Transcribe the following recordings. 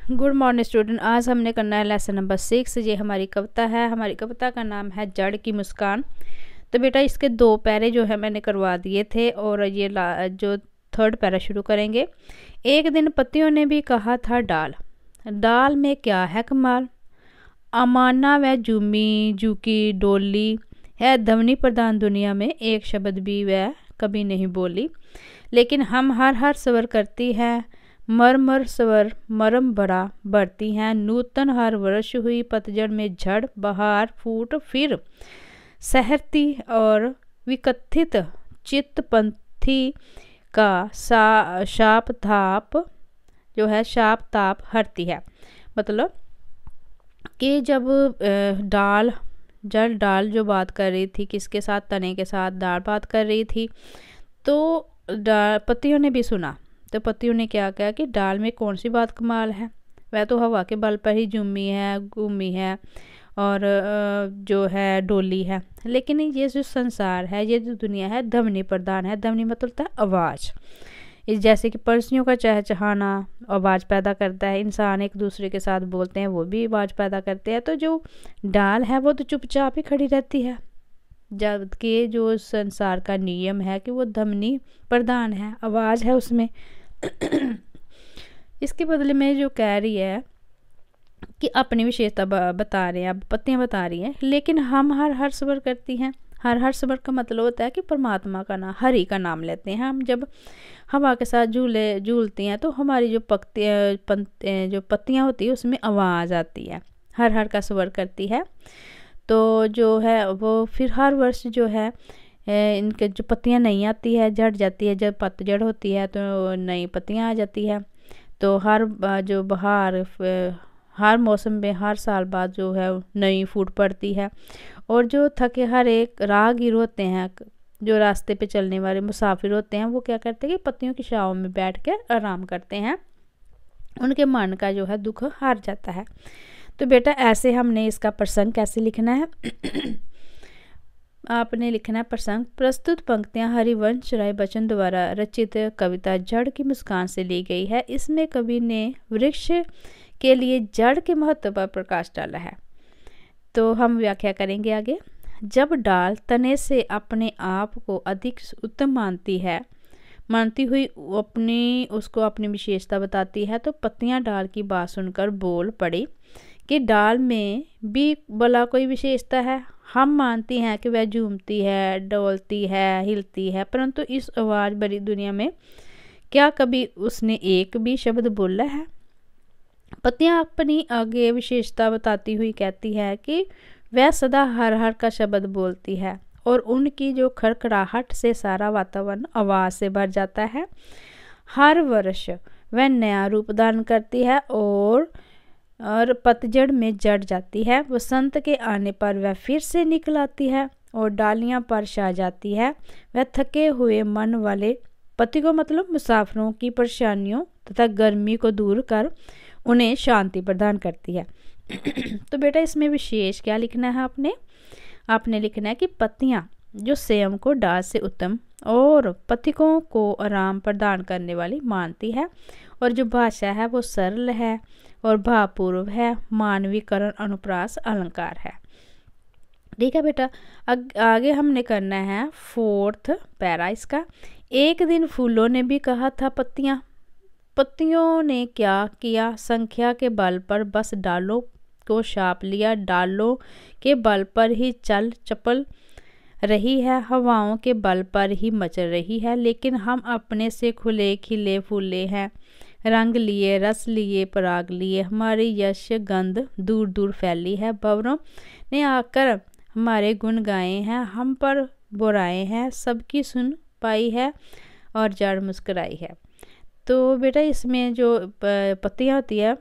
Good morning student. आज हमने करना है लेसन नंबर 6। ये हमारी कविता है। हमारी कविता का नाम है जड़ की मुस्कान। तो बेटा इसके 2 पैरे जो है मैंने करवा दिए थे और ये जो 3rd पैरा शुरू करेंगे। एक दिन पत्तियों ने भी कहा था डाल, डाल में क्या है कमाल, अमाना व जूमी जूकी डोली है ध्वनि प्रधान दुनिया में, एक शब्द भी वह कभी नहीं बोली। लेकिन हम हर स्वर करती है, मर स्वर मरम बड़ा बढ़ती हैं। नूतन हर वर्ष हुई पतझड़ में झड़, बहार फूट फिर सहरती और विकथित चित्तपंथी का शाप ताप जो है शाप ताप हरती है। मतलब कि जब डाल जो बात कर रही थी, किसके साथ, तने के साथ डाल बात कर रही थी। तो पत्तियों ने भी सुना, तो पत्तियों ने क्या कहा कि डाल में कौन सी बात कमाल है, वह तो हवा के बल पर ही झूमी है, घूमी है और जो है डोली है। लेकिन ये जो संसार है, ये जो दुनिया है ध्वनि प्रधान है। ध्वनि मतलब होता है आवाज़। इस जैसे कि पंछियों का चहचहाना आवाज़ पैदा करता है, इंसान एक दूसरे के साथ बोलते हैं वो भी आवाज़ पैदा करते हैं। तो जो डाल है वो तो चुपचाप ही खड़ी रहती है, जबकि जो संसार का नियम है कि वो ध्वनि प्रधान है, आवाज़ है उसमें। इसके बदले में जो कह रही है कि अपनी विशेषता बता रहे हैं, अब पत्तियां बता रही हैं। लेकिन हम हर स्वर करती हैं। हर स्वर का मतलब होता है कि परमात्मा का नाम, हरि का नाम लेते हैं। हम जब हवा के साथ झूलती हैं तो हमारी जो पत्तियां होती है उसमें आवाज़ आती है, हर का स्वर करती है। तो जो है वो फिर हर वर्ष जो है इनके जो पत्तियां नहीं आती है, झड़ जाती है। जब पतझड़ होती है तो नई पत्तियां आ जाती है। तो जो बहार हर मौसम में हर साल बाद जो है नई फूट पड़ती है। और जो थके हर एक राहगीर होते हैं, जो रास्ते पे चलने वाले मुसाफिर होते हैं, वो क्या करते हैं कि पत्तियों की छांव में बैठ कर आराम करते हैं। उनके मन का जो है दुख हार जाता है। तो बेटा ऐसे हमने इसका प्रसंग कैसे लिखना है आपने लिखना है प्रसंग। प्रस्तुत पंक्तियां हरिवंश राय बच्चन द्वारा रचित कविता जड़ की मुस्कान से ली गई है। इसमें कवि ने वृक्ष के लिए जड़ के महत्व पर प्रकाश डाला है। तो हम व्याख्या करेंगे आगे। जब डाल तने से अपने आप को अधिक उत्तम मानती हुई उसको अपनी विशेषता बताती है, तो पत्तियां डाल की बात सुनकर बोल पड़ी कि डाल में भी भला कोई विशेषता है। हम मानती हैं कि वह झूमती है, डोलती है, हिलती है, परंतु इस आवाज़ भरी दुनिया में क्या कभी उसने एक भी शब्द बोला है। पत्तियां अपनी आगे विशेषता बताती हुई कहती है कि वह सदा हर का शब्द बोलती है और उनकी जो खड़खड़ाहट से सारा वातावरण आवाज़ से भर जाता है। हर वर्ष वह नया रूप धारण करती है और पतझड़ में जड़ जाती है। वसंत के आने पर वह फिर से निकल आती है और डालियां पर छा जाती है। वह थके हुए मन वाले पति को मतलब मुसाफिरों की परेशानियों तथा गर्मी को दूर कर उन्हें शांति प्रदान करती है। तो बेटा इसमें विशेष क्या लिखना है आपने लिखना है कि पत्तियां जो स्वयं को डाल से उत्तम और पथिकों को आराम प्रदान करने वाली मानती है, और जो भाषा है वो सरल है और भावपूर्व है, मानवीकरण अनुप्रास अलंकार है। ठीक है बेटा, आगे हमने करना है 4th पैरा इसका। एक दिन फूलों ने भी कहा था पत्तियों ने क्या किया, संख्या के बल पर बस डालों को छाप लिया। डालों के बल पर ही चल चपल रही है, हवाओं के बल पर ही मचल रही है। लेकिन हम अपने से खुले खिले फूले हैं, रंग लिए, रस लिए, पराग लिए, हमारी यश गंध दूर दूर फैली है। भंवरों ने आकर हमारे गुण गाए हैं, हम पर बुराए हैं, सबकी सुन पाई है और जड़ मुस्कुराई है। तो बेटा इसमें जो पत्तियां होती है,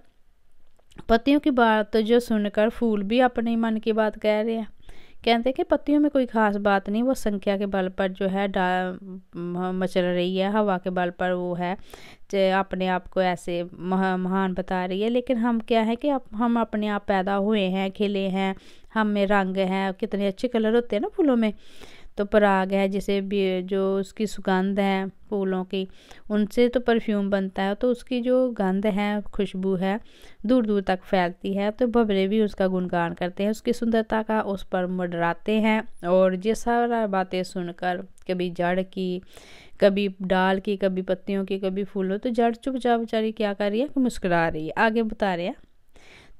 पत्तियों की बात जो सुनकर फूल भी अपने मन की बात कह रहे हैं। कहते हैं कि पत्तियों में कोई खास बात नहीं, वो संख्या के बल पर जो है मचल रही है, हवा के बल पर वो है अपने आप को ऐसे महान बता रही है। लेकिन हम क्या है कि हम अपने आप पैदा हुए हैं, खिले हैं, हम में रंग हैं, कितने अच्छे कलर होते हैं ना फूलों में। तो पराग है, जैसे भी जो उसकी सुगंध है फूलों की, उनसे तो परफ्यूम बनता है, तो उसकी जो गंध है, खुशबू है, दूर दूर तक फैलती है। तो भंवरे भी उसका गुणगान करते हैं, उसकी सुंदरता का उस पर मंडराते हैं। और ये सारा बातें सुनकर, कभी जड़ की, कभी डाल की, कभी पत्तियों की, कभी फूलों, तो जड़ चुपचाप बेचारी क्या कर रही है कि मुस्कुरा रही है। आगे बता रहे हैं।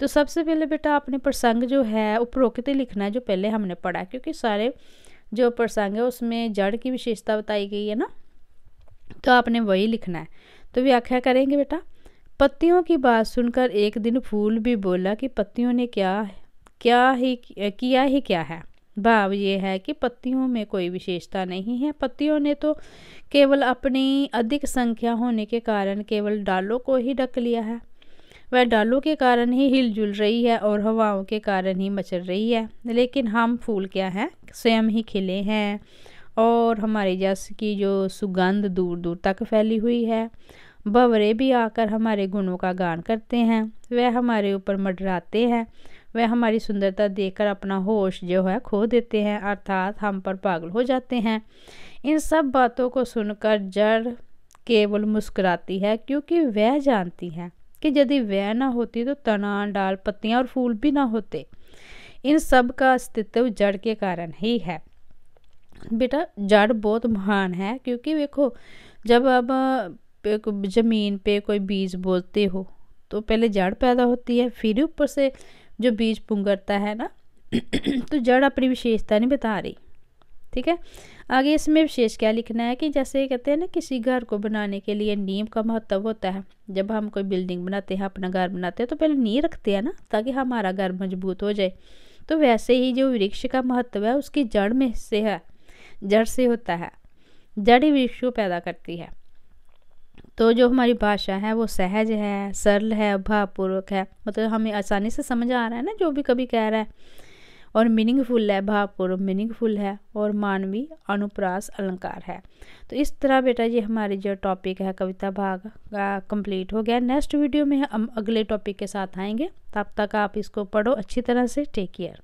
तो सबसे पहले बेटा आपने प्रसंग जो है उपरोक्त लिखना है, जो पहले हमने पढ़ा, क्योंकि सारे जो प्रसंग है उसमें जड़ की विशेषता बताई गई है ना, तो आपने वही लिखना है। तो व्याख्या करेंगे बेटा। पत्तियों की बात सुनकर एक दिन फूल भी बोला कि पत्तियों ने किया ही क्या है। भाव ये है कि पत्तियों में कोई विशेषता नहीं है, पत्तियों ने तो केवल अपनी अधिक संख्या होने के कारण केवल डालों को ही ढक लिया है। वह डालों के कारण ही हिलजुल रही है और हवाओं के कारण ही मचल रही है। लेकिन हम फूल क्या हैं, स्वयं ही खिले हैं और हमारी जस की जो सुगंध दूर दूर तक फैली हुई है। भंवरे भी आकर हमारे गुणों का गान करते हैं, वह हमारे ऊपर मंडराते हैं, वह हमारी सुंदरता देखकर अपना होश जो है खो देते हैं, अर्थात हम पर पागल हो जाते हैं। इन सब बातों को सुनकर जड़ केवल मुस्कुराती है, क्योंकि वह जानती है कि यदि वह ना होती तो तना, डाल, पत्तियां और फूल भी ना होते। इन सब का अस्तित्व जड़ के कारण ही है। बेटा जड़ बहुत महान है, क्योंकि देखो जब अब ज़मीन पे कोई बीज बोते हो तो पहले जड़ पैदा होती है, फिर ऊपर से जो बीज पुंगरता है ना तो जड़ अपनी विशेषता नहीं बता रही। ठीक है, आगे इसमें विशेष क्या लिखना है कि जैसे कहते हैं ना, किसी घर को बनाने के लिए नींव का महत्व होता है। जब हम कोई बिल्डिंग बनाते हैं, अपना घर बनाते हैं, तो पहले नींव रखते हैं ना, ताकि हमारा घर मजबूत हो जाए। तो वैसे ही जो वृक्ष का महत्व है उसकी जड़ में से है, जड़ से होता है। जड़ ही वृक्ष को पैदा करती है। तो जो हमारी भाषा है वो सहज है, सरल है, भावपूर्वक है, मतलब हमें आसानी से समझ आ रहा है ना जो भी कभी कह रहा है, और मीनिंगफुल है, भावपूर्वक मीनिंगफुल है, और मानवीय अनुप्रास अलंकार है। तो इस तरह बेटा ये हमारी जो टॉपिक है कविता भाग का कंप्लीट हो गया। नेक्स्ट वीडियो में हम अगले टॉपिक के साथ आएंगे, तब तक आप इसको पढ़ो अच्छी तरह से। Take care.